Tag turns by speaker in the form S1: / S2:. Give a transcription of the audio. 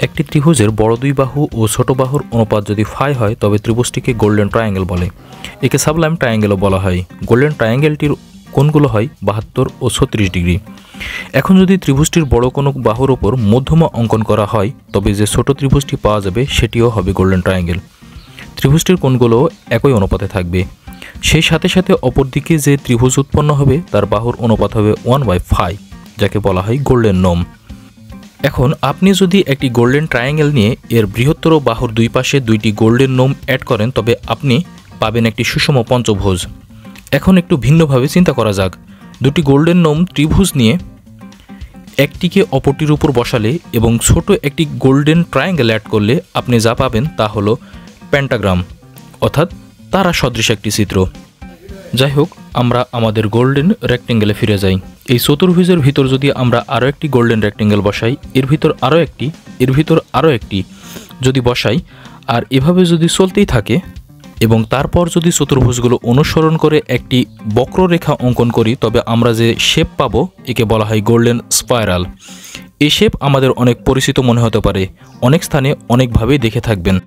S1: একটি ত্রিভুজের বড় দুই বাহু ও ছোট বাহুর অনুপাত যদি ফাই হয় তবে ত্রিভুজটিকে গোল্ডেন ট্রায়াঙ্গেল বলে। একে সাবলাইম ট্রায়াঙ্গেলও বলা হয়। গোল্ডেন ট্রায়াঙ্গেলটির কোণগুলো হয় 72 ও 36 ডিগ্রি। এখন যদি ত্রিভুজটির বড় কোনো বাহুর ওপর মধ্যমা অঙ্কন করা হয় তবে যে ছোট ত্রিভুজটি পাওয়া যাবে সেটিও হবে গোল্ডেন ট্রায়াঙ্গেল। ত্রিভুজটির কোণগুলো একই অনুপাতে থাকবে। সেই সাথে সাথে অপরদিকে যে ত্রিভুজ উৎপন্ন হবে তার বাহুর অনুপাত হবে 1/5, যাকে বলা হয় গোল্ডেন নোম। এখন আপনি যদি একটি গোল্ডেন ট্রায়াঙ্গেল নিয়ে এর বৃহত্তর বাহুর দুই পাশে দুইটি গোল্ডেন নোম অ্যাড করেন তবে আপনি পাবেন একটি সুষম পঞ্চভুজ। এখন একটু ভিন্নভাবে চিন্তা করা যাক। দুটি গোল্ডেন নোম ত্রিভুজ নিয়ে একটিকে অপরটির উপর বসালে এবং ছোট একটি গোল্ডেন ট্রায়াঙ্গেল অ্যাড করলে আপনি যা পাবেন তা হলো পেন্টাগ্রাম, অর্থাৎ তারা সদৃশ একটি চিত্র। যাই হোক, আমরা আমাদের গোল্ডেন রেক্টেঙ্গেলে ফিরে যাই। এই চতুর্ভুজের ভিতর যদি আমরা আরও একটি গোল্ডেন রেক্টেঙ্গেল বসাই, এর ভিতর আরও একটি, এর ভিতর আরও একটি যদি বসাই আর এভাবে যদি চলতেই থাকে এবং তারপর যদি চতুর্ভুজগুলো অনুসরণ করে একটি বক্ররেখা অঙ্কন করি তবে আমরা যে শেপ পাবো একে বলা হয় গোল্ডেন স্পাইরাল। এই শেপ আমাদের অনেক পরিচিত মনে হতে পারে, অনেক স্থানে অনেকভাবেই দেখে থাকবেন।